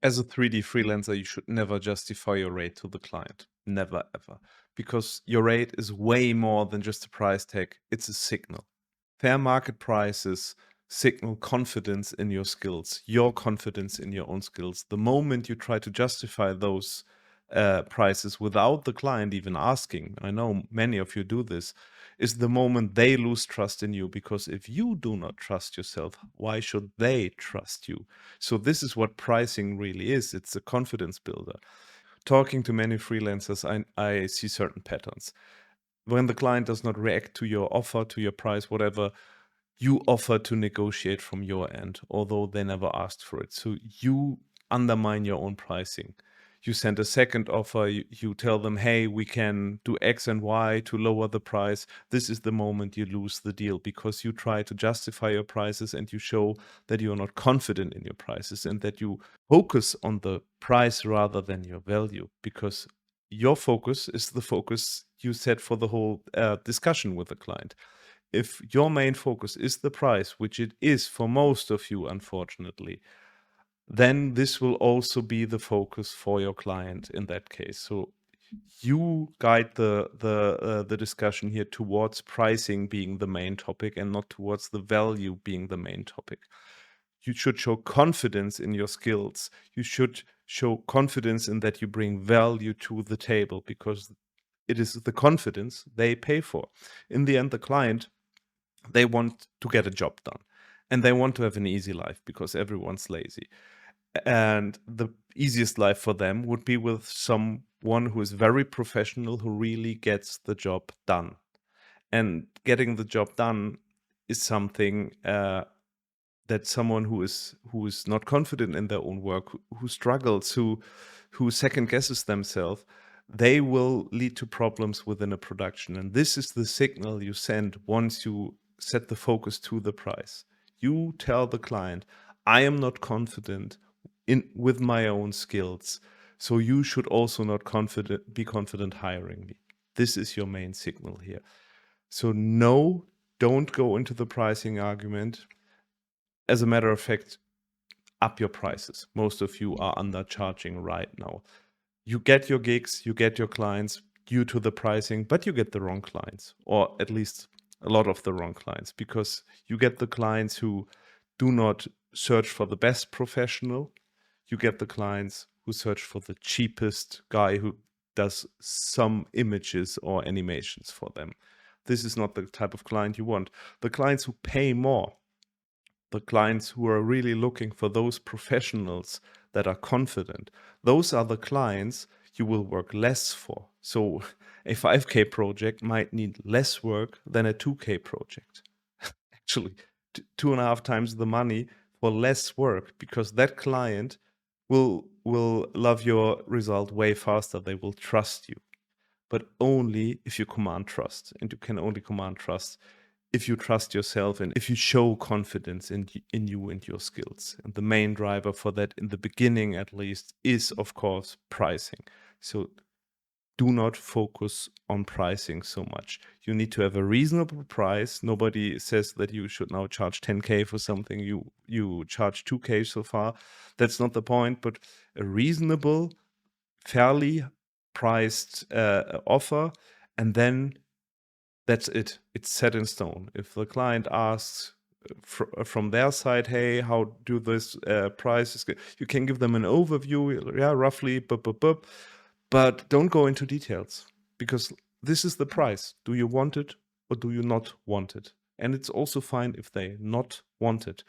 As a 3D freelancer, you should never justify your rate to the client. Never, ever. Because your rate is way more than just a price tag. It's a signal. Fair market prices signal confidence in your skills, your confidence in your own skills. The moment you try to justify those prices without the client even asking, I know many of you do this, is the moment they lose trust in you. Because if you do not trust yourself, why should they trust you? So this is what pricing really is. It's a confidence builder. Talking to many freelancers, I see certain patterns. When the client does not react to your offer, to your price, whatever, you offer to negotiate from your end, although they never asked for it. So you undermine your own pricing. You send a second offer, you tell them, hey, we can do X and Y to lower the price. This is the moment you lose the deal, because you try to justify your prices and you show that you're not confident in your prices and that you focus on the price rather than your value, because your focus is the focus you set for the whole discussion with the client. If your main focus is the price, which it is for most of you, unfortunately, then this will also be the focus for your client in that case. So you guide the discussion here towards pricing being the main topic and not towards the value being the main topic. You should show confidence in your skills. You should show confidence in that you bring value to the table, because it is the confidence they pay for. In the end, the client, they want to get a job done and they want to have an easy life because everyone's lazy. And the easiest life for them would be with someone who is very professional, who really gets the job done. And getting the job done is something that someone who is not confident in their own work, who struggles, who second guesses themselves, they will lead to problems within a production. And this is the signal you send once you set the focus to the price. You tell the client, I am not confident with my own skills, so you should also not be confident hiring me. This is your main signal here. So no, don't go into the pricing argument. As a matter of fact, up your prices. Most of you are undercharging right now. You get your gigs, you get your clients due to the pricing, but you get the wrong clients, or at least a lot of the wrong clients, because you get the clients who do not search for the best professional. You get the clients who search for the cheapest guy who does some images or animations for them. This is not the type of client you want. The clients who pay more, the clients who are really looking for those professionals that are confident, those are the clients you will work less for. So a 5K project might need less work than a 2K project. Actually, 2.5 times the money for less work, because that client will love your result way faster. They will trust you, but only if you command trust. And you can only command trust if you trust yourself and if you show confidence in you and your skills. And the main driver for that, in the beginning at least, is of course pricing. So do not focus on pricing so much. You need to have a reasonable price. Nobody says that you should now charge 10K for something you charge 2K so far. That's not the point, but a reasonable, fairly priced offer, and then that's it. It's set in stone. If the client asks from their side, hey, how do this price? You can give them an overview, yeah, roughly, but don't go into details, because this is the price. Do you want it or do you not want it? And it's also fine if they not want it.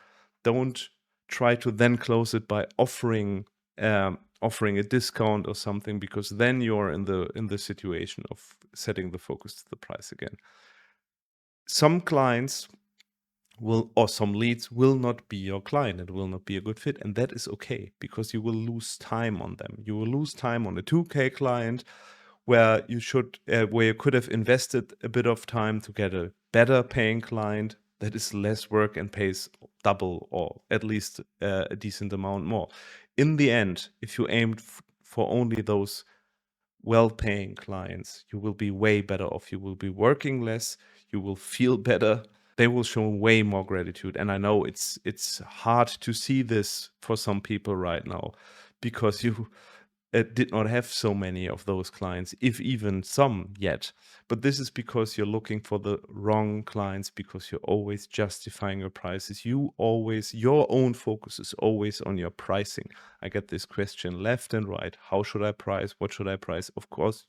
Don't try to then close it by offering a discount or something, because then you're in the situation of setting the focus to the price again. Some clients will, or some leads will not be your client. It will not be a good fit, and that is okay, because you will lose time on them. You will lose time on a 2K client where you could have invested a bit of time to get a better paying client that is less work and pays double, or at least a decent amount more. In the end, if you aimed for only those well-paying clients, you will be way better off. You will be working less, you will feel better. They will show way more gratitude. And I know it's hard to see this for some people right now, because you did not have so many of those clients, if even some yet. But this is because you're looking for the wrong clients, because you're always justifying your prices. Your own focus is always on your pricing. I get this question left and right. How should I price? What should I price? Of course,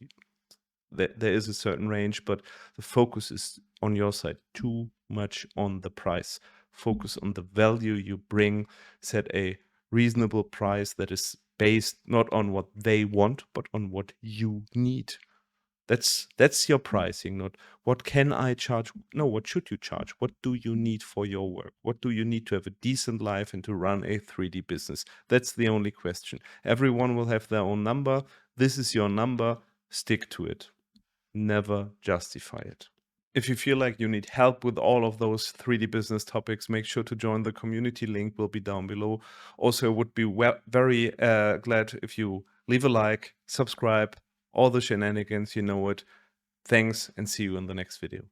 there is a certain range, but the focus is on your side, too much on the price. Focus on the value you bring. Set a reasonable price that is based not on what they want, but on what you need. That's your pricing, not what can I charge? No, what should you charge? What do you need for your work? What do you need to have a decent life and to run a 3D business? That's the only question. Everyone will have their own number. This is your number. Stick to it. Never justify it. If you feel like you need help with all of those 3D business topics, make sure to join the community. Link will be down below. Also, I would be very glad if you leave a like, subscribe, all the shenanigans, you know it. Thanks, and see you in the next video.